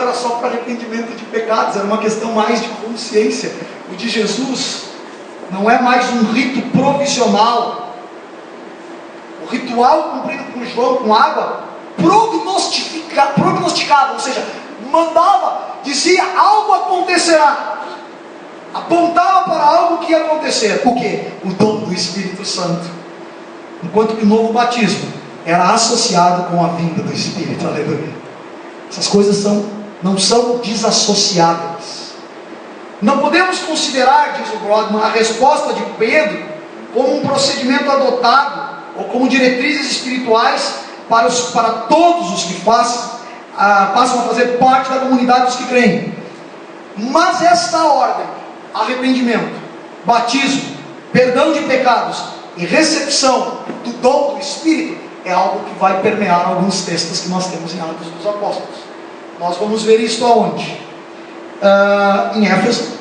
era só para arrependimento de pecados, era uma questão mais de consciência. O de Jesus não é mais um rito provisional. O ritual cumprido com João com água prognosticava, ou seja, mandava, dizia algo acontecerá, apontava para algo que ia acontecer. O que? O dom do Espírito Santo. Enquanto que o novo batismo era associado com a vinda do Espírito. Aleluia. Essas coisas não são desassociáveis. Não podemos considerar, diz o Brodmann, a resposta de Pedro como um procedimento adotado ou como diretrizes espirituais para todos os que passam a fazer parte da comunidade dos que creem. Mas esta ordem, arrependimento, batismo, perdão de pecados e recepção do dom do Espírito, é algo que vai permear alguns textos que nós temos em Atos dos Apóstolos. Nós vamos ver isso aonde? Em Éfeso,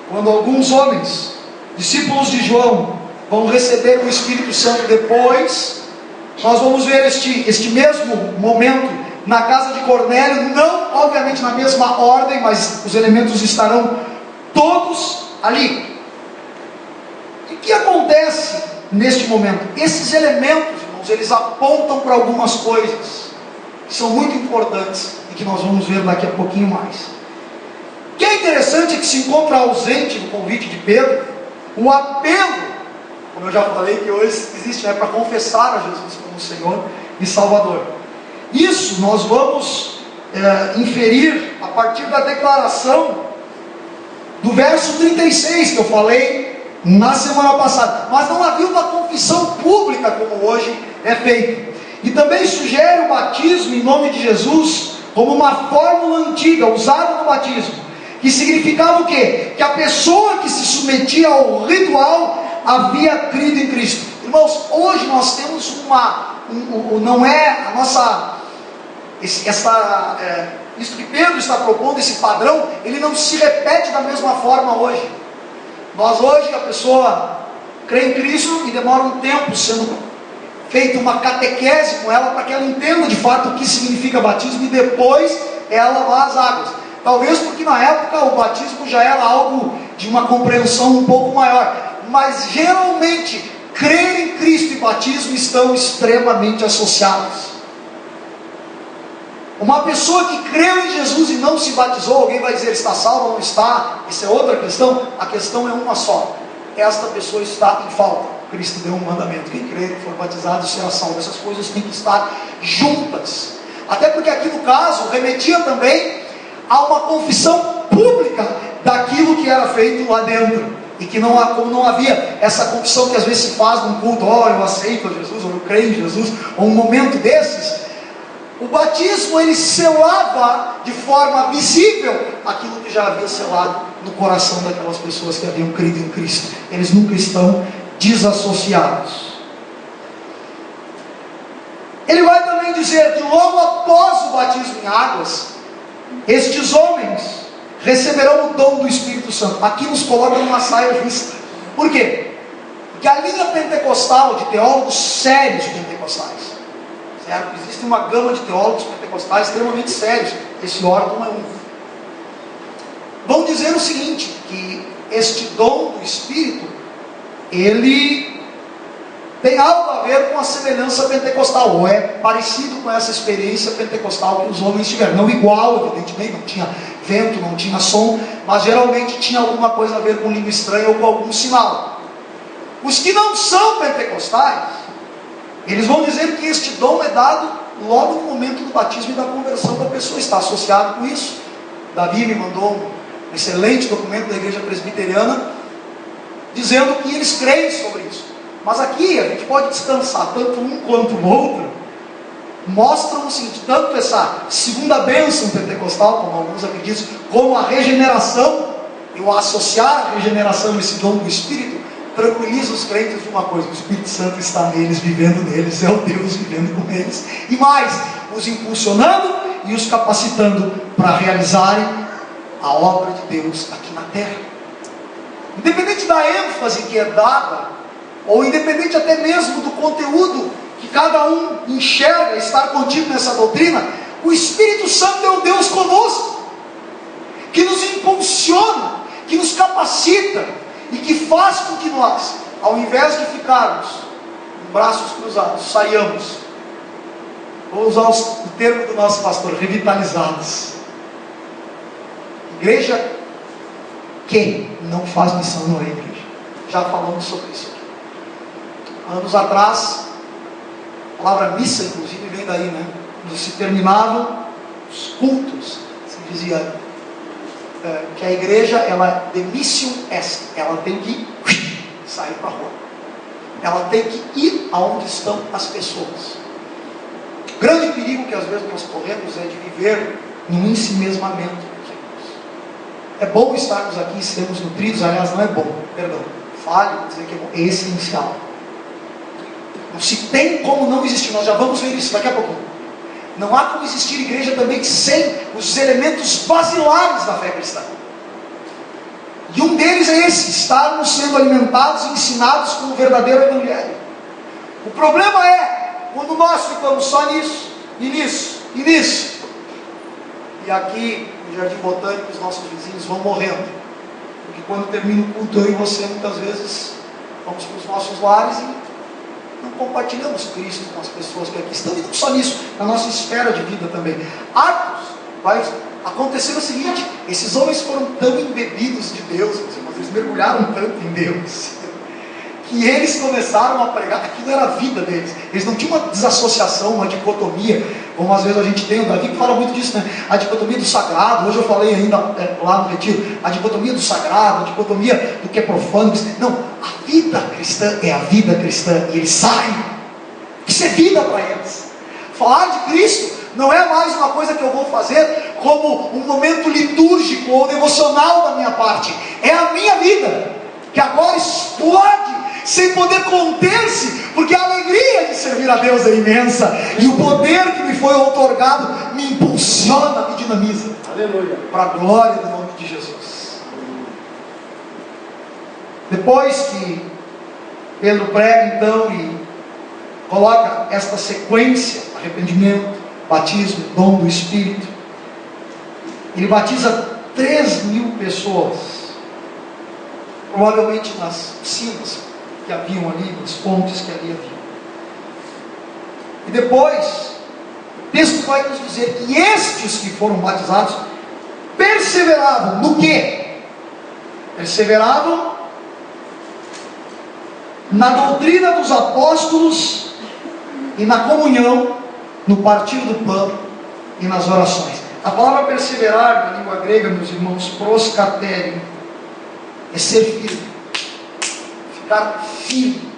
quando alguns homens, discípulos de João, vão receber o Espírito Santo depois. Nós vamos ver este mesmo momento na casa de Cornélio, não obviamente na mesma ordem, mas os elementos estarão todos ali. E o que acontece neste momento? Esses elementos, irmãos, eles apontam para algumas coisas que são muito importantes e que nós vamos ver daqui a pouquinho mais. O que é interessante é que se encontra ausente no convite de Pedro o apelo, como eu já falei, que hoje existe, para confessar a Jesus como Senhor e Salvador. Isso nós vamos inferir a partir da declaração do verso 36 que eu falei na semana passada. Mas não havia uma confissão pública como hoje é feito. E também sugere o batismo em nome de Jesus como uma fórmula antiga usada no batismo, que significava o quê? Que a pessoa que se submetia ao ritual havia crido em Cristo. Irmãos, hoje nós temos não é a nossa, isso que Pedro está propondo, esse padrão, ele não se repete da mesma forma hoje. Hoje a pessoa crê em Cristo e demora um tempo sendo feita uma catequese com ela, para que ela entenda de fato o que significa batismo, e depois ela vá às águas. Talvez porque na época o batismo já era algo de uma compreensão um pouco maior, mas geralmente crer em Cristo e batismo estão extremamente associados. Uma pessoa que creu em Jesus e não se batizou, alguém vai dizer está salvo ou não está? Isso é outra questão. A questão é uma só: esta pessoa está em falta. Cristo deu um mandamento: quem crer e for batizado será salvo. Essas coisas têm que estar juntas, até porque aqui no caso remetia também a uma confissão pública daquilo que era feito lá dentro, e que como não havia essa confissão que às vezes se faz num culto, eu aceito a Jesus, ou eu creio em Jesus, ou um momento desses, o batismo ele selava de forma visível aquilo que já havia selado no coração daquelas pessoas que haviam crido em Cristo. Eles nunca estão desassociados. Ele vai também dizer que logo após o batismo em águas, estes homens receberão o dom do Espírito Santo. Aqui nos coloca numa saia justa. Por quê? Porque a linha pentecostal, de teólogos sérios pentecostais, certo? Existe uma gama de teólogos pentecostais extremamente sérios. Esse órgão é um. Vão dizer o seguinte, que este dom do Espírito, ele tem algo a ver com a semelhança pentecostal, ou é parecido com essa experiência pentecostal que os homens tiveram. Não igual, evidentemente, não tinha vento, não tinha som, mas geralmente tinha alguma coisa a ver com língua estranha ou com algum sinal. Os que não são pentecostais, eles vão dizer que este dom é dado logo no momento do batismo e da conversão da pessoa, está associado com isso. Davi me mandou um excelente documento da igreja presbiteriana, dizendo que eles creem sobre isso. Mas aqui a gente pode descansar, tanto um quanto o outro mostram o seguinte: tanto essa segunda bênção pentecostal, como alguns acreditam, como a regeneração, eu associar a regeneração a esse dom do Espírito, tranquiliza os crentes de uma coisa: o Espírito Santo está neles, vivendo neles, é o Deus vivendo com eles, e mais, os impulsionando e os capacitando para realizarem a obra de Deus aqui na terra. Independente da ênfase que é dada, ou independente até mesmo do conteúdo que cada um enxerga estar contido nessa doutrina, o Espírito Santo é um Deus conosco. capacita e que faz com que nós, ao invés de ficarmos com braços cruzados, saiamos, vou usar o termo do nosso pastor, revitalizados. Igreja que não faz missão não é igreja. Já falamos sobre isso aqui. Anos atrás, a palavra missa, inclusive, vem daí, né? Quando se terminavam os cultos, se dizia que a igreja, ela de missio est, ela tem que sair para a rua. Ela tem que ir aonde estão as pessoas. O grande perigo que às vezes nós corremos é de viver num ensimesmamento. É bom estarmos aqui e sermos nutridos, aliás, não é bom, perdão, falho, dizer que é bom, é essencial. Não se tem como não existir, nós já vamos ver isso daqui a pouco. Não há como existir igreja também sem os elementos basilares da fé cristã. E um deles é esse, estarmos sendo alimentados e ensinados com o verdadeiro evangelho. O problema é, quando nós ficamos só nisso, e nisso, e nisso, e aqui no Jardim Botânico os nossos vizinhos vão morrendo, porque quando termina o culto, eu e você muitas vezes vamos para os nossos lares e não compartilhamos Cristo com as pessoas que aqui estão, e não só nisso, na nossa esfera de vida também. Atos vai acontecer o seguinte: esses homens foram tão embebidos de Deus, eles mergulharam tanto em Deus, que eles começaram a pregar, aquilo era a vida deles. Eles não tinham uma desassociação, uma dicotomia, como às vezes a gente tem. O Davi que fala muito disso, né? A dicotomia do sagrado. Hoje eu falei ainda lá no retiro, a dicotomia do sagrado, a dicotomia do que é profano. Não, a vida cristã é a vida cristã, e eles sabem, isso é vida para eles. Falar de Cristo não é mais uma coisa que eu vou fazer como um momento litúrgico ou devocional da minha parte, é a minha vida, que agora explode sem poder conter-se, porque a alegria de servir a Deus é imensa, e o poder que me foi outorgado me impulsiona, me dinamiza. Aleluia. Para a glória do nome de Jesus. Depois que Pedro prega então e coloca esta sequência: arrependimento, batismo, dom do Espírito, ele batiza 3.000 pessoas, provavelmente nas piscinas que haviam ali, nas fontes que ali haviam. E depois, o texto vai nos dizer que estes que foram batizados perseveravam no quê? Perseveravam na doutrina dos apóstolos e na comunhão, no partir do pão e nas orações. A palavra perseverar na língua grega, meus irmãos, proskaterio, é ser firme, ficar firme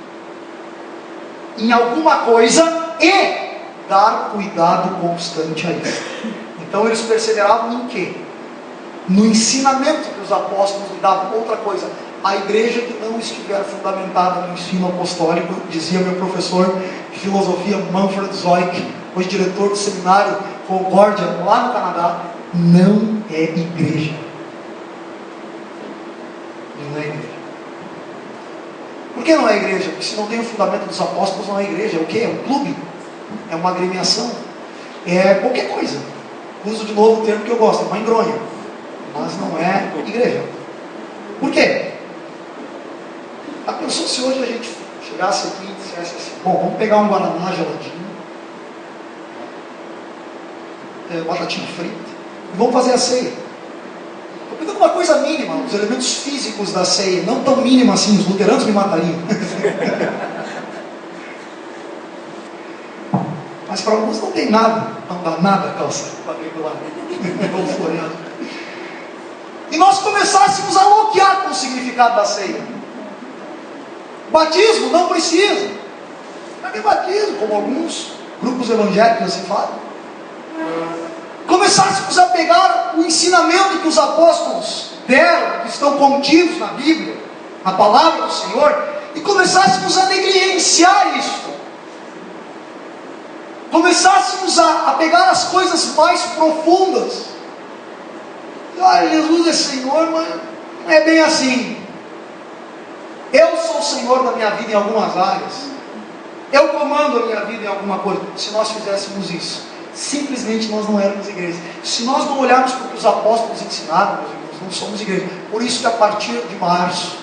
em alguma coisa e dar cuidado constante a isso. Então eles perseveravam em quê? No ensinamento que os apóstolos lhe davam. Outra coisa, a igreja que não estiver fundamentada no ensino apostólico, dizia meu professor de filosofia Manfred Zoic, hoje diretor do seminário Concórdia, lá no Canadá, não é igreja. Não é igreja. Por que não é igreja? Porque se não tem o fundamento dos apóstolos, não é igreja. É o quê? É um clube? É uma agremiação? É qualquer coisa. Uso de novo o termo que eu gosto, é uma engronha. Mas não é igreja. Por quê? A pensou se hoje a gente chegasse aqui e dissesse assim: bom, vamos pegar um guaraná geladinho, batatinha frita, e vamos fazer a ceia. Estou pedindo uma coisa mínima, os elementos físicos da ceia, não tão mínima assim, os luteranos me matariam. Mas para alguns não tem nada, não dá nada a calça para regular. Vamos floreando. E nós começássemos a loquear com o significado da ceia. Batismo não precisa. Para que batismo? Como alguns grupos evangélicos assim falam. Começássemos a pegar o ensinamento que os apóstolos deram, que estão contidos na Bíblia, na palavra do Senhor, e começássemos a negligenciar isso. Começássemos a pegar as coisas mais profundas. Olha, Jesus é Senhor, mas não é bem assim. Eu sou o Senhor da minha vida em algumas áreas. Eu comando a minha vida em alguma coisa. Se nós fizéssemos isso, simplesmente nós não éramos igreja. Se nós não olharmos para o que os apóstolos ensinaram, meus irmãos, não somos igreja. Por isso que a partir de março,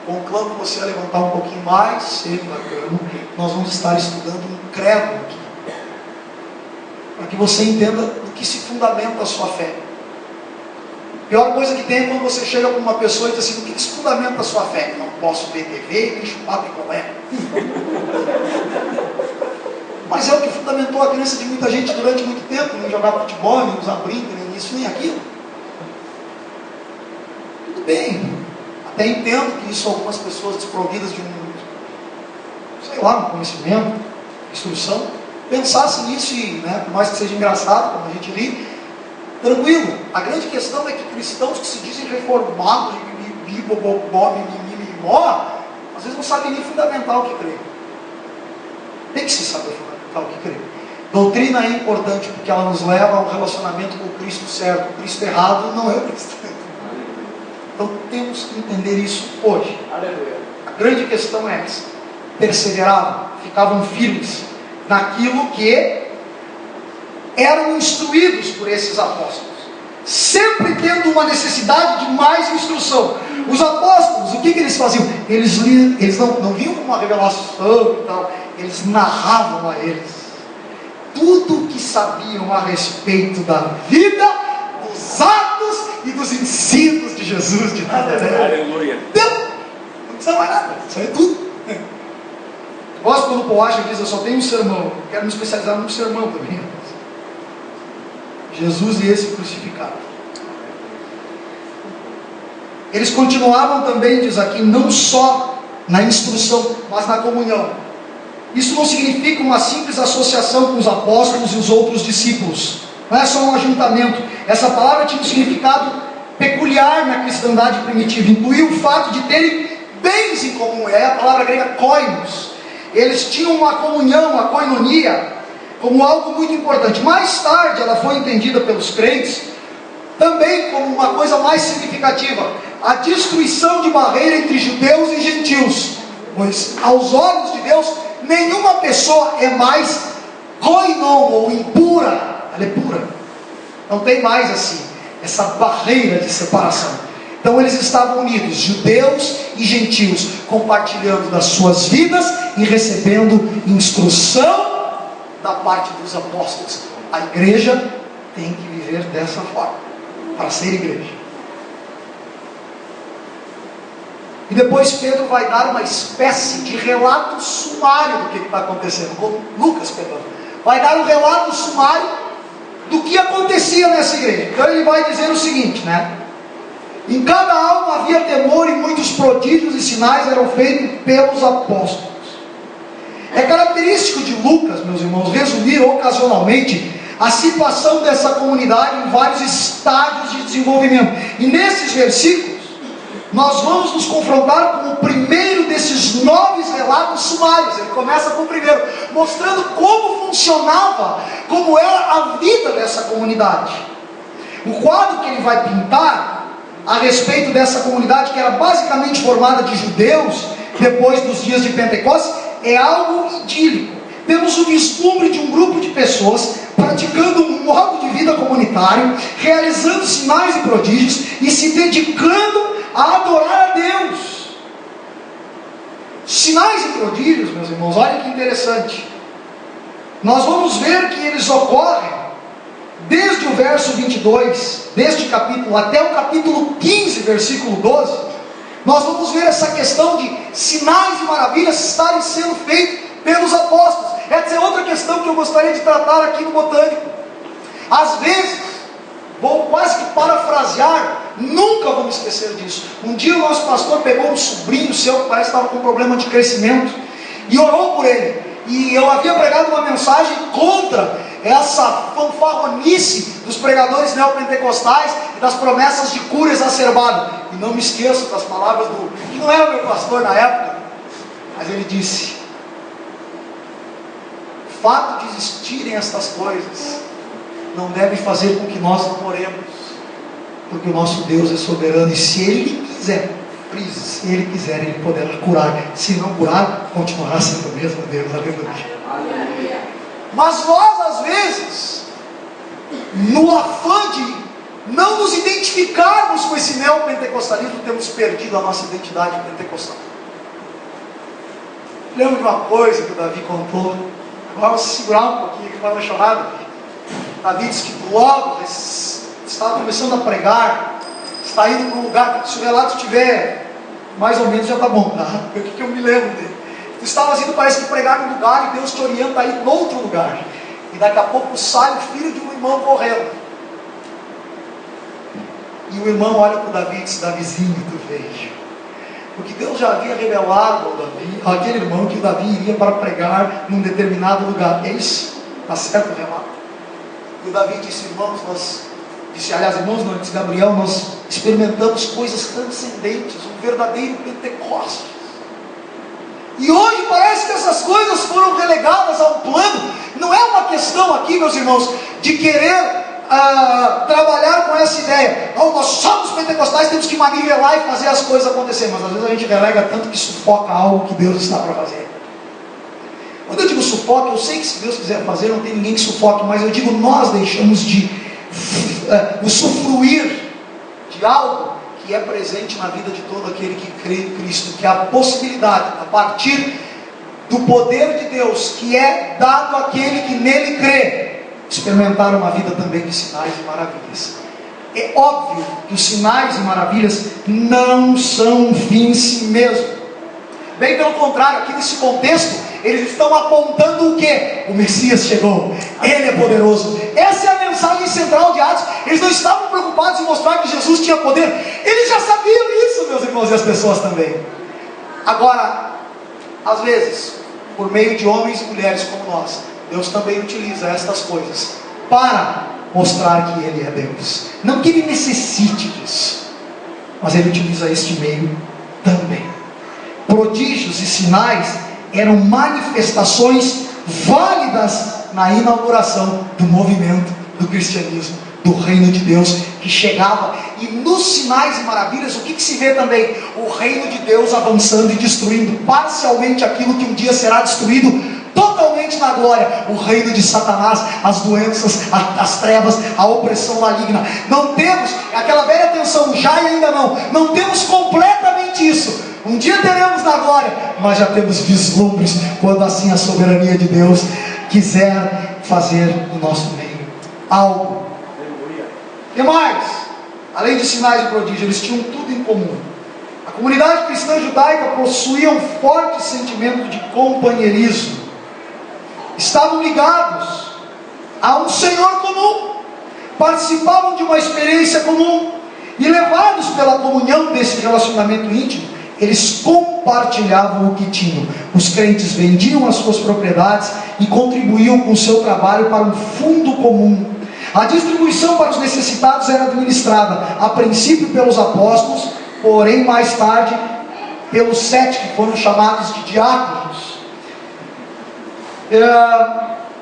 conclamo você a levantar um pouquinho mais cedo da cama, nós vamos estar estudando um credo aqui, para que você entenda do que se fundamenta a sua fé. A pior coisa que tem é quando você chega para uma pessoa e diz assim: do que se fundamenta a sua fé? Não posso ver TV nem chupar picolé. Mas é o que fundamentou a crença de muita gente durante muito tempo: nem jogar futebol, nem usar brinco, nem isso, nem aquilo. Tudo bem, até entendo que isso algumas pessoas desprovidas de um conhecimento, instrução, pensassem nisso e, por mais que seja engraçado, como a gente ri, tranquilo. A grande questão é que cristãos que se dizem reformados, às vezes não sabem nem fundamentar o que creem. Tem que se saber fundamentar o que creem. Doutrina é importante porque ela nos leva a um relacionamento com o Cristo certo. O Cristo errado não é o Cristo. Então temos que entender isso hoje. Aleluia. A grande questão é essa: perseveravam, ficavam firmes naquilo que eram instruídos por esses apóstolos, sempre tendo uma necessidade de mais instrução. Os apóstolos, o que eles faziam? Eles não vinham com uma revelação e tal, eles narravam a eles tudo o que sabiam a respeito da vida, dos atos e dos ensinos de Jesus de Nazaré. Aleluia. Então, não precisa mais nada, isso é tudo. Gosto quando o Paul Washer diz: eu só tenho um sermão, quero me especializar num sermão também. Jesus e esse crucificado. Eles continuavam também, diz aqui, não só na instrução, mas na comunhão. Isso não significa uma simples associação com os apóstolos e os outros discípulos. Não é só um ajuntamento. Essa palavra tinha um significado peculiar na cristandade primitiva. Incluía o fato de terem bens em comum. É a palavra grega koinos. Eles tinham uma comunhão, uma koinonia, como algo muito importante. Mais tarde ela foi entendida pelos crentes também como uma coisa mais significativa: a destruição de barreira entre judeus e gentios. Pois aos olhos de Deus, nenhuma pessoa é mais koinon ou impura. Ela é pura. Não tem mais assim essa barreira de separação. Então eles estavam unidos, judeus e gentios, compartilhando das suas vidas e recebendo instrução da parte dos apóstolos. A igreja tem que viver dessa forma, para ser igreja. E depois Pedro vai dar uma espécie de relato sumário do que está acontecendo. Lucas, vai dar um relato sumário do que acontecia nessa igreja. Então ele vai dizer o seguinte, em cada alma havia temor e muitos prodígios e sinais eram feitos pelos apóstolos. É característico de Lucas, meus irmãos, resumir ocasionalmente a situação dessa comunidade em vários estágios de desenvolvimento. E nesses versículos, nós vamos nos confrontar com o primeiro desses 9 relatos sumários. Ele começa com o primeiro, mostrando como funcionava, como era a vida dessa comunidade. O quadro que ele vai pintar a respeito dessa comunidade, que era basicamente formada de judeus, depois dos dias de Pentecostes, é algo idílico. Temos o vislumbre de um grupo de pessoas praticando um modo de vida comunitário, realizando sinais e prodígios e se dedicando a adorar a Deus. Sinais e prodígios, meus irmãos, olha que interessante. Nós vamos ver que eles ocorrem desde o verso 22 deste capítulo até o capítulo 15, versículo 12. Nós vamos ver essa questão de sinais e maravilhas estarem sendo feitos pelos apóstolos. Essa é outra questão que eu gostaria de tratar aqui no Botânico. Às vezes, vou quase que parafrasear, nunca vou me esquecer disso. Um dia o nosso pastor pegou um sobrinho seu que parece que estava com um problema de crescimento e orou por ele. E eu havia pregado uma mensagem contra essa fanfarronice dos pregadores neopentecostais e das promessas de cura exacerbada. E não me esqueço das palavras que não era o meu pastor na época, mas ele disse: o fato de existirem estas coisas não deve fazer com que nós não oremos, porque o nosso Deus é soberano, e se Ele quiser, se Ele quiser, Ele poderá curar. Se não curar, continuará sendo o mesmo Deus. Aleluia. Mas nós, às vezes, no afã de não nos identificar identificarmos com esse neopentecostalismo, temos perdido a nossa identidade pentecostal. Lembro de uma coisa que o Davi contou. Agora vamos segurar um pouquinho aqui para não chorar. Davi disse que logo estava começando a pregar, está indo para um lugar, se o relato estiver mais ou menos já está bom, tá? O que eu me lembro dele? Tu estavas indo, parece que pregar num lugar, e Deus te orienta a ir em outro lugar. E daqui a pouco sai o filho de um irmão correndo. E o irmão olha para o Davi e diz: Davizinho, tu veio. Porque Deus já havia revelado ao Davi, àquele irmão, que o Davi iria para pregar num determinado lugar. É isso? Está certo o relato? E o Davi disse: irmãos, irmãos, não, disse Gabriel, nós experimentamos coisas transcendentes, um verdadeiro Pentecostes. E hoje parece que essas coisas foram relegadas a um plano. Não é uma questão aqui, meus irmãos, de querer trabalhar com essa ideia. Oh, nós somos pentecostais, temos que manivelar e fazer as coisas acontecer. Mas às vezes a gente relega tanto que sufoca algo que Deus está para fazer. Quando eu digo sufoque, eu sei que se Deus quiser fazer, não tem ninguém que sufoque, mas eu digo, nós deixamos de usufruir de algo que é presente na vida de todo aquele que crê em Cristo, que é a possibilidade, a partir do poder de Deus, que é dado àquele que nele crê, experimentar uma vida também de sinais e maravilhas. É óbvio que os sinais e maravilhas não são um fim em si mesmo. Bem pelo contrário, aqui nesse contexto, eles estão apontando o quê? O Messias chegou, Ele é poderoso. Essa é a mensagem central de Atos. Eles não estavam preocupados em mostrar que Jesus tinha poder. Eles já sabiam isso, meus irmãos, e as pessoas também. Agora, às vezes, por meio de homens e mulheres como nós, Deus também utiliza estas coisas para mostrar que Ele é Deus. Não que Ele necessite disso, mas Ele utiliza este meio também. Prodígios e sinais eram manifestações válidas na inauguração do movimento do cristianismo, do reino de Deus que chegava. E nos sinais e maravilhas, o que se vê também? O reino de Deus avançando e destruindo parcialmente aquilo que um dia será destruído totalmente na glória. O reino de Satanás, as doenças, as trevas, a opressão maligna. Não temos aquela velha tensão, já e ainda não temos completamente isso. Um dia teremos na glória, mas já temos vislumbres, quando assim a soberania de Deus quiser fazer no nosso meio algo. E mais, além de sinais e prodígios, eles tinham tudo em comum. A comunidade cristã judaica possuía um forte sentimento de companheirismo. Estavam ligados a um Senhor comum, participavam de uma experiência comum, e levados pela comunhão desse relacionamento íntimo, eles compartilhavam o que tinham. Os crentes vendiam as suas propriedades e contribuíam com o seu trabalho para um fundo comum. A distribuição para os necessitados era administrada, a princípio pelos apóstolos, porém mais tarde pelos 7 que foram chamados de diáconos.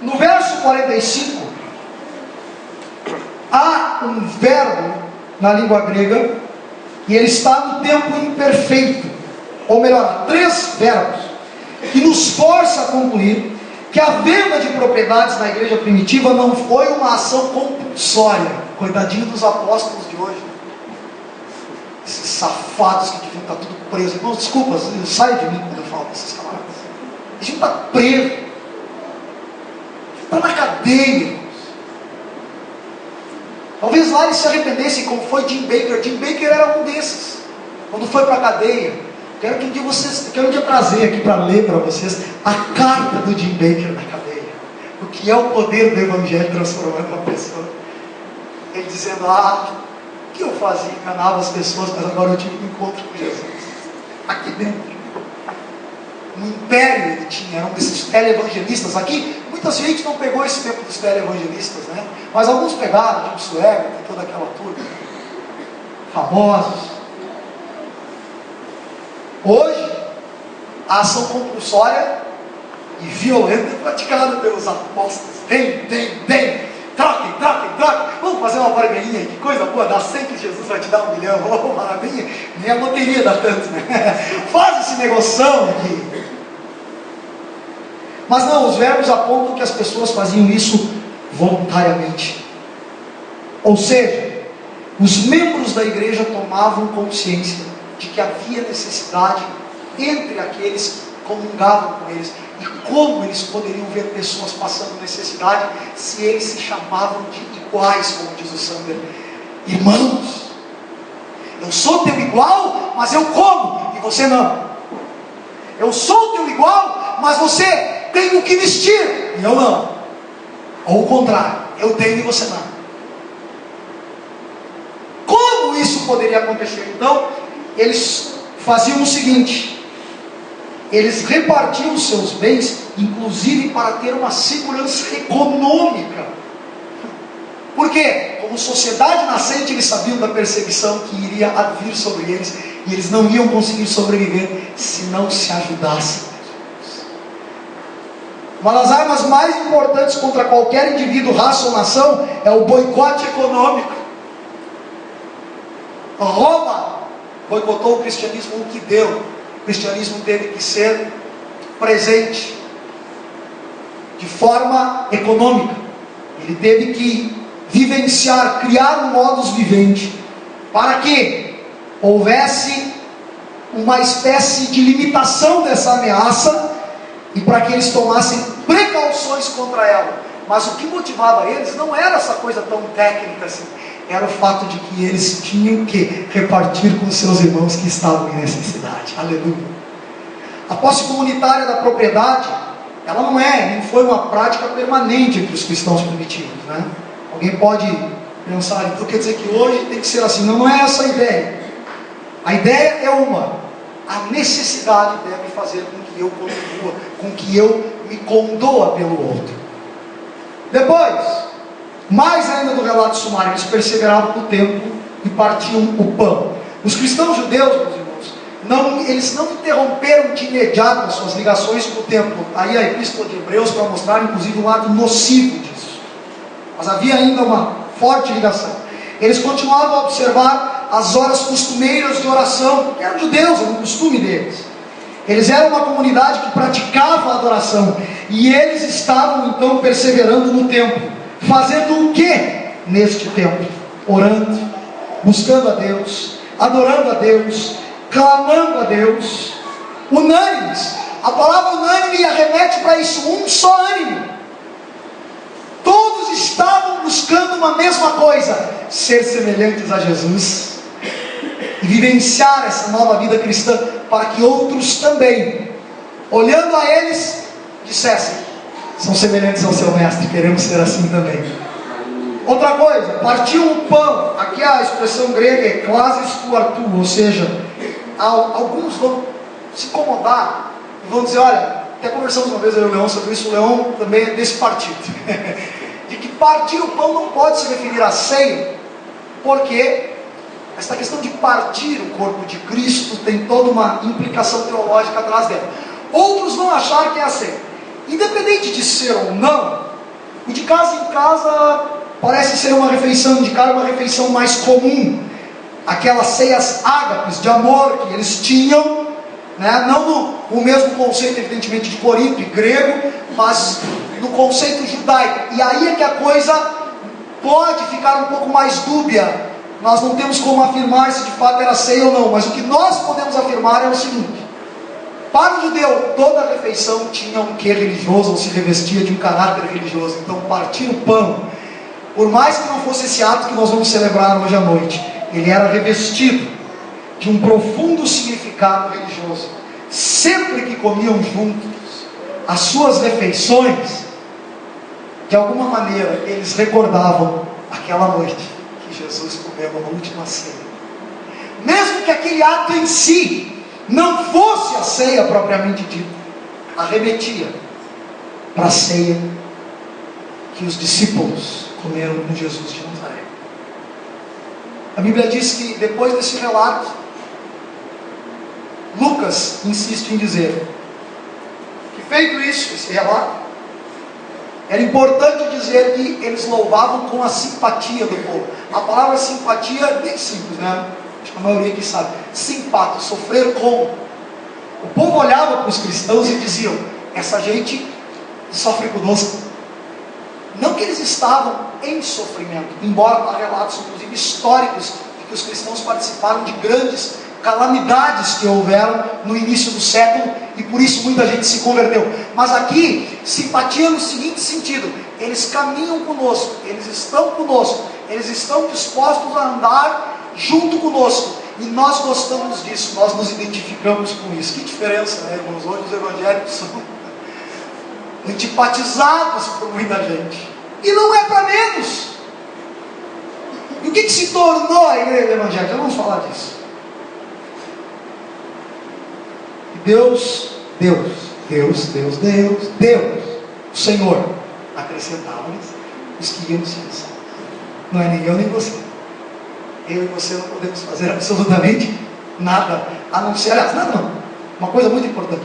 No verso 45, há um verbo na língua grega, e ele está no tempo imperfeito, ou melhor, 3 verbos, que nos força a concluir que a venda de propriedades na igreja primitiva não foi uma ação compulsória. Coitadinho dos apóstolos de hoje, esses safados que deviam estar tudo presos. Irmãos, desculpa, saia de mim quando eu falo desses camaradas. Eles deviam estar presos, está na cadeia. Talvez lá eles se arrependessem, como foi Jim Baker. Jim Baker era um desses, quando foi para a cadeia. Quero um dia trazer aqui para ler para vocês a carta do Jim Baker na cadeia. O que é o poder do Evangelho transformando uma pessoa. Ele dizendo: o que eu fazia? Enganava as pessoas, mas agora eu tive um encontro com Jesus. Aqui dentro. Um império ele tinha, era um desses televangelistas. Aqui, muita gente não pegou esse tempo dos televangelistas, né? Mas alguns pegaram, tipo Suéber, tem toda aquela turma. Famosos. Hoje, a ação compulsória e violenta é praticada pelos apóstolos. Tem. Troquem. Vamos fazer uma barganhinha, que coisa boa, dá 100 que Jesus vai te dar 1 milhão. Oh, maravilha. Nem a loteria dá tanto, né? Faz esse negoção aqui. Mas não, os verbos apontam que as pessoas faziam isso voluntariamente. Ou seja, os membros da igreja tomavam consciência de que havia necessidade entre aqueles que comungavam com eles. E como eles poderiam ver pessoas passando necessidade se eles se chamavam de iguais, como diz o Sander? Irmãos, eu sou teu igual, mas eu como e você não. Eu sou teu igual, mas você tem o que vestir e eu não. Ou o contrário, eu tenho e você não. Como isso poderia acontecer? Então, eles faziam o seguinte: eles repartiam os seus bens, inclusive para ter uma segurança econômica. Por quê? Como sociedade nascente, eles sabiam da perseguição que iria advir sobre eles, e eles não iam conseguir sobreviver se não se ajudassem. Uma das armas mais importantes contra qualquer indivíduo, raça ou nação é o boicote econômico. Roma boicotou o cristianismo, o que deu? O cristianismo teve que ser presente de forma econômica. Ele teve que vivenciar, criar um modus vivendi, para que houvesse uma espécie de limitação dessa ameaça e para que eles tomassem precauções contra ela. Mas o que motivava eles não era essa coisa tão técnica assim, era o fato de que eles tinham que repartir com seus irmãos que estavam em necessidade. Aleluia. A posse comunitária da propriedade, ela não foi uma prática permanente entre os cristãos primitivos, né? Alguém pode pensar, então quer dizer que hoje tem que ser assim? Não, não é essa a ideia. A ideia é a necessidade deve fazer com que eu contribua, com que eu me condoa pelo outro. Depois, mais ainda do relato sumário, eles perseveravam no templo e partiam o pão. Os cristãos judeus, meus irmãos, eles não interromperam de imediato as suas ligações com o templo. Aí a epístola de Hebreus para mostrar inclusive um lado nocivo disso. Mas havia ainda uma forte ligação. Eles continuavam a observar as horas costumeiras de oração, porque eram judeus, era um costume deles. Eles eram uma comunidade que praticava a adoração, e eles estavam então perseverando no templo, fazendo o que neste tempo? Orando, buscando a Deus, adorando a Deus, clamando a Deus, unânimes. A palavra unânime arremete para isso, um só ânimo. Todos estavam buscando uma mesma coisa: ser semelhantes a Jesus e vivenciar essa nova vida cristã, para que outros também, olhando a eles, dissessem: são semelhantes ao seu mestre, queremos ser assim também. Outra coisa, partiam o pão. Aqui a expressão grega é klasis tu artu, ou seja, alguns vão se incomodar e vão dizer: olha, até conversamos uma vez eu e o Leão sobre isso, o Leão também é desse partido, de que partir o pão não pode se referir à ceia, porque essa questão de partir o corpo de Cristo tem toda uma implicação teológica atrás dela. Outros vão achar que é a ceia. Independente de ser ou não, o de casa em casa parece ser uma refeição, indicar uma refeição mais comum. Aquelas ceias ágapes de amor que eles tinham, né? Não no mesmo conceito, evidentemente, de Corinto e grego, mas no conceito judaico. E aí é que a coisa pode ficar um pouco mais dúbia. Nós não temos como afirmar se de fato era ceia ou não, mas o que nós podemos afirmar é o seguinte: para o judeu, toda refeição tinha um quê religioso, ou se revestia de um caráter religioso. Então, partir o pão, por mais que não fosse esse ato que nós vamos celebrar hoje à noite, ele era revestido de um profundo significado religioso. Sempre que comiam juntos as suas refeições, de alguma maneira eles recordavam aquela noite que Jesus comeu na última ceia. Mesmo que aquele ato em si não fosse a ceia propriamente dita, arremetia para a ceia que os discípulos comeram com Jesus de Nazaré. A Bíblia diz que depois desse relato, Lucas insiste em dizer que, feito isso, esse relato, era importante dizer que eles louvavam com a simpatia do povo. A palavra simpatia é bem simples, né? Acho que a maioria aqui sabe. Simpatia, sofrer com. O povo olhava para os cristãos e diziam: essa gente sofre conosco. Não que eles estavam em sofrimento, embora há relatos, inclusive históricos, de que os cristãos participaram de grandes calamidades que houveram no início do século, e por isso muita gente se converteu. Mas aqui, simpatia no seguinte sentido: eles caminham conosco, eles estão conosco, eles estão dispostos a andar junto conosco, e nós gostamos disso, nós nos identificamos com isso. Que diferença, né, irmãos? Hoje os evangélicos são antipatizados por muita gente, e não é para menos. E o que se tornou a igreja evangélica? Vamos falar disso. Deus, o Senhor acrescentava-lhes os que iam ser salvos. Não é nem eu nem você. Eu e você não podemos fazer absolutamente nada, a não ser, aliás, nada não. Uma coisa muito importante: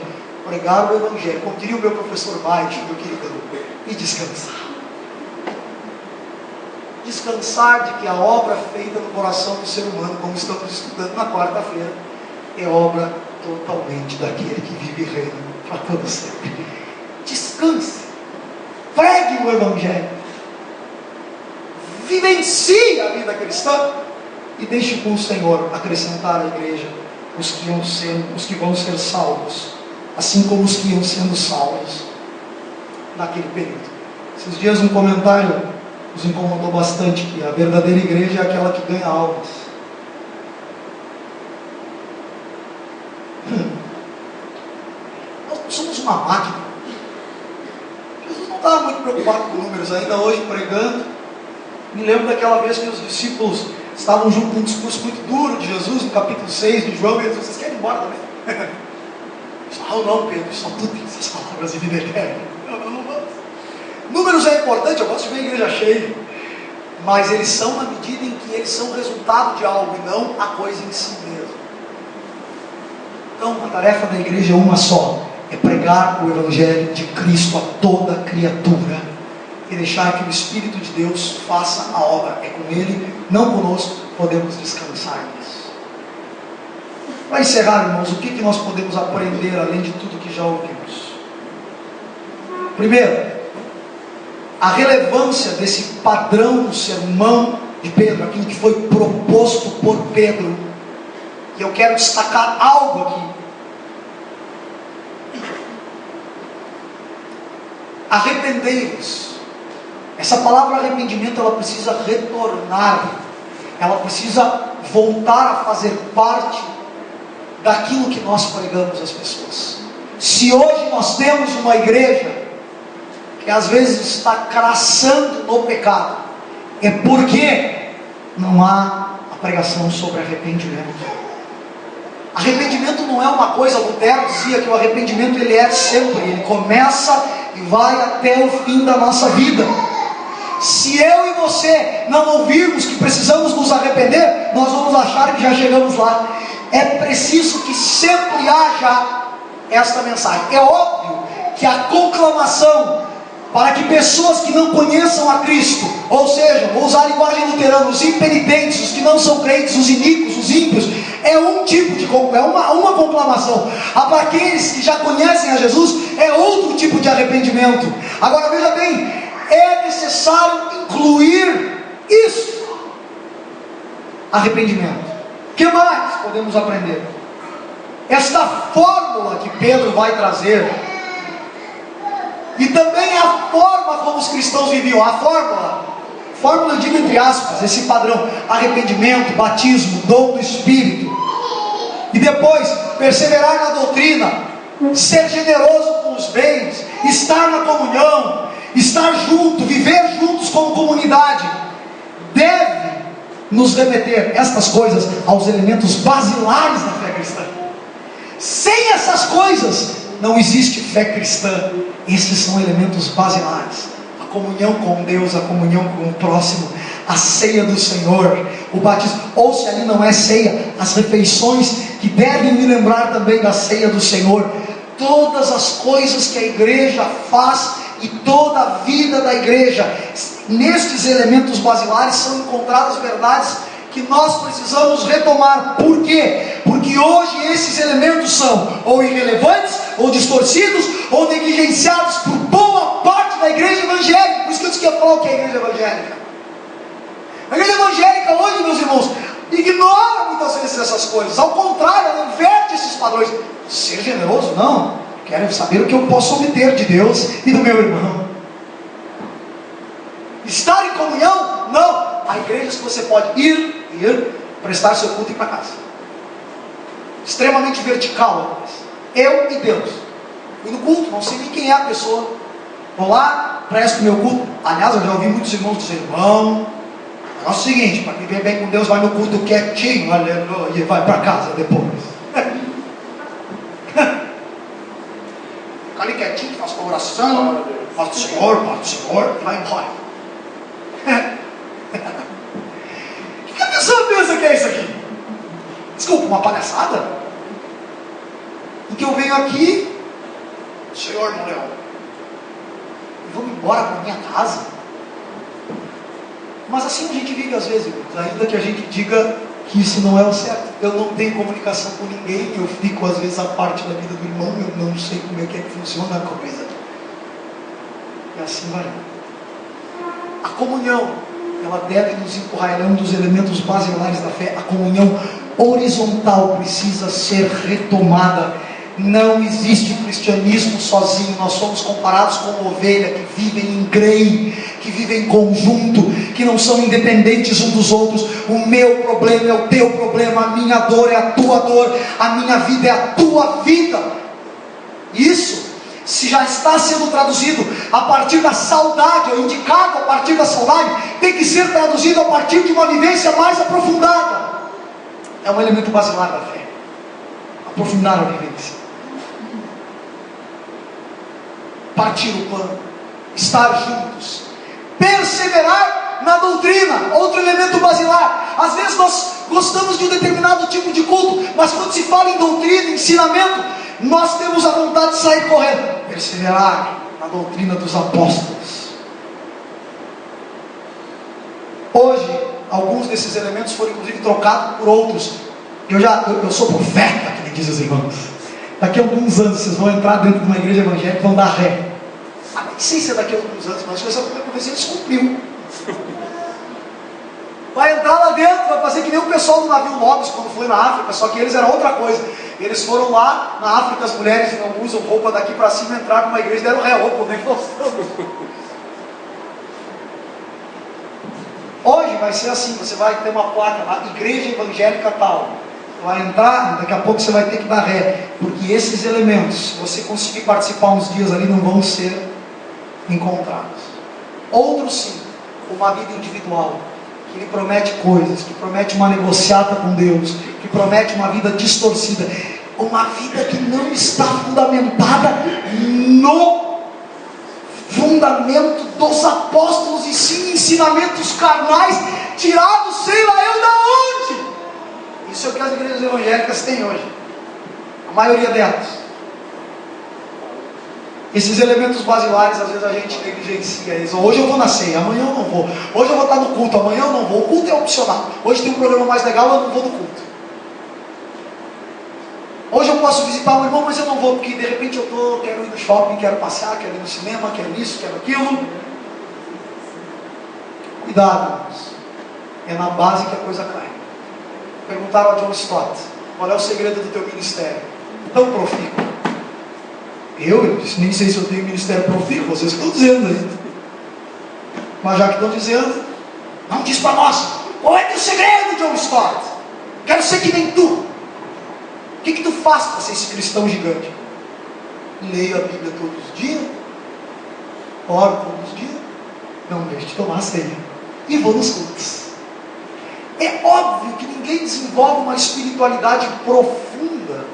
pregar o Evangelho, como diria o meu professor Baixo, meu querido, e descansar. Descansar de que a obra feita no coração do ser humano, como estamos estudando na quarta-feira, é obra totalmente daquele que vive e reina para todo sempre. Descanse, pregue o Evangelho, vivencie a vida cristã e deixe com o Senhor acrescentar à igreja os que vão ser salvos, assim como os que iam sendo salvos naquele período. Esses dias um comentário nos incomodou bastante, que a verdadeira igreja é aquela que ganha almas. Nós somos uma máquina. Jesus não estava muito preocupado com números ainda hoje pregando. Me lembro daquela vez que os discípulos estavam junto com um discurso muito duro de Jesus, no capítulo 6 de João, e eles disseram: vocês querem ir embora também? Não, Pedro, só tu tem essas palavras de vida eterna. Não vamos. Números é importante, eu gosto de ver a igreja cheia, mas eles são na medida em que eles são resultado de algo e não a coisa em si mesmo. Então a tarefa da igreja é uma só: é pregar o Evangelho de Cristo a toda criatura e deixar que o Espírito de Deus faça a obra. É com Ele, não conosco, podemos descansar nisso. Para encerrar, irmãos, o que nós podemos aprender além de tudo que já ouvimos? Primeiro, a relevância desse padrão do sermão de Pedro, aquilo que foi proposto por Pedro. E eu quero destacar algo aqui. Arrependei-vos. Essa palavra arrependimento, ela precisa retornar, ela precisa voltar a fazer parte daquilo que nós pregamos às pessoas. Se hoje nós temos uma igreja que às vezes está crassando no pecado, é porque não há a pregação sobre arrependimento. Arrependimento não é uma coisa, Lutero dizia que o arrependimento ele é sempre, ele começa e vai até o fim da nossa vida. Se eu e você não ouvirmos que precisamos nos arrepender, nós vamos achar que já chegamos lá. É preciso que sempre haja esta mensagem. É óbvio que a conclamação para que pessoas que não conheçam a Cristo, ou seja, vou usar a linguagem luterana, os impenitentes, os que não são crentes, os iníquos, os ímpios, é um tipo de uma conclamação. Para aqueles que já conhecem a Jesus, é outro tipo de arrependimento. Agora veja bem, é necessário incluir isso. Arrependimento. O que mais podemos aprender? Esta fórmula que Pedro vai trazer, e também a forma como os cristãos viviam, a fórmula eu digo entre aspas, esse padrão: arrependimento, batismo, dom do Espírito, e depois perseverar na doutrina, ser generoso com os bens, estar na comunhão, estar junto, viver juntos como comunidade, deve nos remeter, estas coisas, aos elementos basilares da fé cristã. Sem essas coisas não existe fé cristã. Esses são elementos basilares: a comunhão com Deus, a comunhão com o próximo, a ceia do Senhor, o batismo, ou se ali não é ceia, as refeições que devem me lembrar também da ceia do Senhor. Todas as coisas que a igreja faz e toda a vida da igreja, nestes elementos basilares são encontradas verdades que nós precisamos retomar. Por quê? Porque hoje esses elementos são ou irrelevantes, ou distorcidos, ou negligenciados por boa parte da igreja evangélica. Por isso que eu disse que eu falo que é a igreja evangélica. A igreja evangélica hoje, meus irmãos, ignora muitas vezes essas coisas. Ao contrário, ela inverte esses padrões. Ser generoso? Não. Quero saber o que eu posso obter de Deus e do meu irmão. Estar em comunhão? Não. Há igrejas que você pode ir, prestar seu culto e ir para casa. Extremamente vertical. Eu e Deus. Fui no culto, não sei nem quem é a pessoa. Vou lá, presto meu culto. Aliás, eu já ouvi muitos irmãos dizer: irmão, o negócio é o seguinte, para viver bem com Deus, vai no culto quietinho, aleluia, e vai para casa depois. Fica ali quietinho, faz uma oração, faz o Senhor, e vai embora. O que a pessoa pensa que é isso aqui? Desculpa, uma palhaçada? Em que eu venho aqui, Senhor, irmão Leão, e vou embora para minha casa. Mas assim a gente vive às vezes, ainda que a gente diga que isso não é o certo. Eu não tenho comunicação com ninguém, eu fico às vezes à parte da vida do irmão, eu não sei como é que funciona a coisa. E assim vai. A comunhão, ela deve nos empurrar, ela é um dos elementos basilares da fé. A comunhão horizontal precisa ser retomada. Não existe cristianismo sozinho. Nós somos comparados com uma ovelha que vivem em grei, que vivem em conjunto, que não são independentes uns dos outros. O meu problema é o teu problema, a minha dor é a tua dor, a minha vida é a tua vida. Isso, se já está sendo traduzido a partir da saudade, ou indicado a partir da saudade, tem que ser traduzido a partir de uma vivência mais aprofundada. É um elemento basilar da fé. Aprofundar a vivência. Partir o pano, estar juntos, perseverar na doutrina, outro elemento basilar. Às vezes nós gostamos de um determinado tipo de culto, mas quando se fala em doutrina, ensinamento, nós temos a vontade de sair correndo. Perseverar na doutrina dos apóstolos. Hoje, alguns desses elementos foram inclusive trocados por outros. Eu sou profeta, que nem diz os irmãos. Daqui a alguns anos vocês vão entrar dentro de uma igreja evangélica e vão dar ré. Nem sei se é daqui a alguns anos, mas essa profecia se cumpriu. Vai entrar lá dentro, vai fazer que nem o pessoal do navio Lobos quando foi na África, só que eles eram outra coisa. Eles foram lá na África, as mulheres não usam roupa daqui para cima, entraram numa igreja e deram ré. Opa, nem gostamos. Hoje vai ser assim, você vai ter uma placa lá, igreja evangélica tal. Vai entrar, daqui a pouco você vai ter que dar ré, porque esses elementos, se você conseguir participar uns dias ali, não vão ser encontrados. Outros sim, uma vida individual, que lhe promete coisas, que promete uma negociata com Deus, que promete uma vida distorcida, uma vida que não está fundamentada no fundamento dos apóstolos, e sim ensinamentos carnais, tirados sei lá eu da onde. Isso é o que as igrejas evangélicas têm hoje, a maioria delas. Esses elementos basilares, às vezes a gente negligencia eles. Hoje eu vou na ceia, amanhã eu não vou. Hoje eu vou estar no culto, amanhã eu não vou. O culto é opcional. Hoje tem um programa mais legal, eu não vou no culto. Hoje eu posso visitar um irmão, mas eu não vou, porque de repente eu quero ir no shopping, quero passear, quero ir no cinema, quero isso, quero aquilo. Cuidado, irmãos. É na base que a coisa cai. Perguntaram a John Stott: qual é o segredo do teu ministério tão profícuo? Eu disse: nem sei se eu tenho ministério profícuo, vocês estão dizendo aí. Mas já que estão dizendo, não diz para nós. Qual é o teu segredo, John Stott? Quero ser que nem tu. O que tu faz para ser esse cristão gigante? Leio a Bíblia todos os dias, oro todos os dias, não deixo de tomar a ceia e vou nos cultos. É óbvio que ninguém desenvolve uma espiritualidade profunda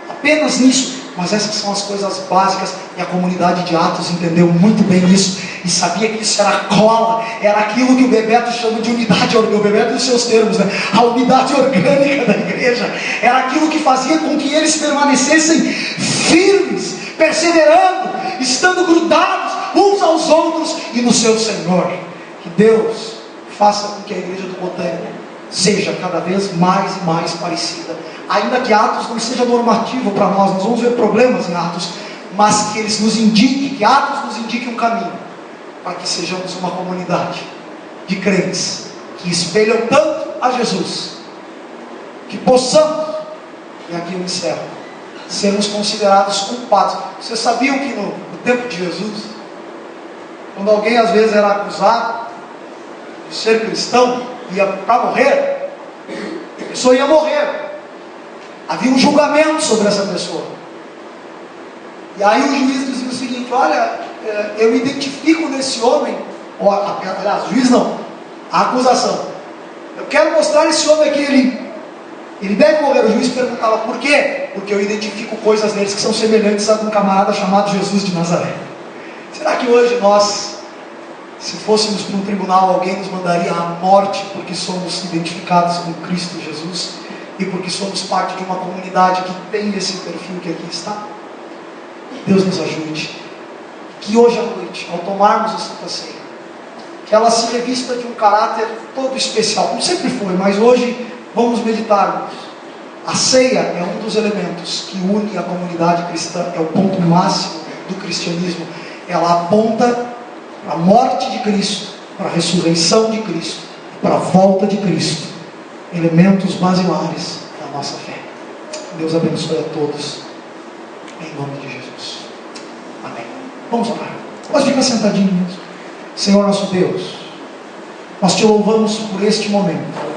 apenas nisso, mas essas são as coisas básicas, e a comunidade de Atos entendeu muito bem isso, e sabia que isso era cola, era aquilo que o Bebeto chama de unidade, o Bebeto dos seus termos, né? A unidade orgânica da igreja, era aquilo que fazia com que eles permanecessem firmes, perseverando, estando grudados uns aos outros e no seu Senhor. Que Deus faça com que a igreja do Botânico seja cada vez mais e mais parecida, ainda que Atos não seja normativo para nós vamos ver problemas em Atos, mas que eles nos indiquem, que Atos nos indique um caminho, para que sejamos uma comunidade de crentes, que espelham tanto a Jesus, que possamos, e aqui eu encerro, sermos considerados culpados. Vocês sabiam que no tempo de Jesus, quando alguém às vezes era acusado de ser cristão, ia para morrer, a pessoa ia morrer, havia um julgamento sobre essa pessoa, e aí o juiz dizia o seguinte: olha, eu identifico nesse homem, aliás, o juiz não, a acusação, eu quero mostrar esse homem aqui, ele deve morrer. O juiz perguntava: por quê? Porque eu identifico coisas neles que são semelhantes a de um camarada chamado Jesus de Nazaré. Será que hoje nós, se fôssemos para um tribunal, alguém nos mandaria à morte porque somos identificados com Cristo Jesus e porque somos parte de uma comunidade que tem esse perfil que aqui está? Deus nos ajude, que hoje à noite, ao tomarmos a Santa Ceia, que ela se revista de um caráter todo especial, como sempre foi, mas hoje vamos meditar nisso. A ceia é um dos elementos que une a comunidade cristã, é o ponto máximo do cristianismo. Ela aponta para a morte de Cristo, para a ressurreição de Cristo, para a volta de Cristo, elementos basilares da nossa fé. Deus abençoe a todos, em nome de Jesus. Amém. Vamos orar. Pode ficar sentadinhos. Senhor nosso Deus, nós te louvamos por este momento.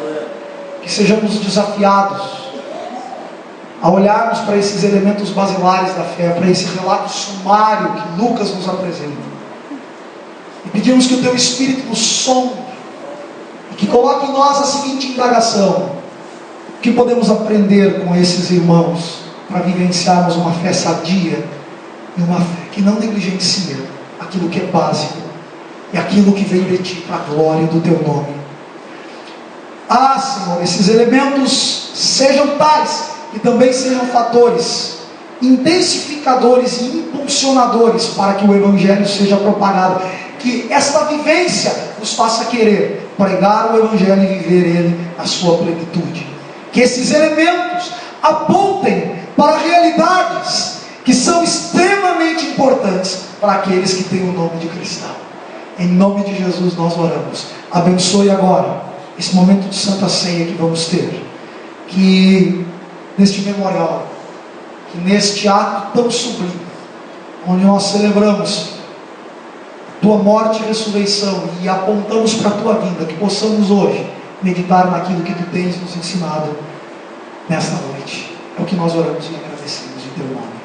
Que sejamos desafiados a olharmos para esses elementos basilares da fé, para esse relato sumário que Lucas nos apresenta, e pedimos que o Teu Espírito nos sonde e que coloque em nós a seguinte indagação: o que podemos aprender com esses irmãos para vivenciarmos uma fé sadia e uma fé que não negligencia aquilo que é básico e aquilo que vem de Ti para a glória do Teu nome. Ah, Senhor, esses elementos sejam tais e também sejam fatores intensificadores e impulsionadores para que o Evangelho seja propagado. Que esta vivência nos faça querer pregar o Evangelho e viver ele na sua plenitude. Que esses elementos apontem para realidades que são extremamente importantes para aqueles que têm o nome de cristão. Em nome de Jesus nós oramos. Abençoe agora esse momento de Santa Ceia que vamos ter, que neste memorial, que neste ato tão sublime, onde nós celebramos Tua morte e ressurreição e apontamos para a Tua vinda, que possamos hoje meditar naquilo que Tu tens nos ensinado nesta noite. É o que nós oramos e agradecemos em Teu nome.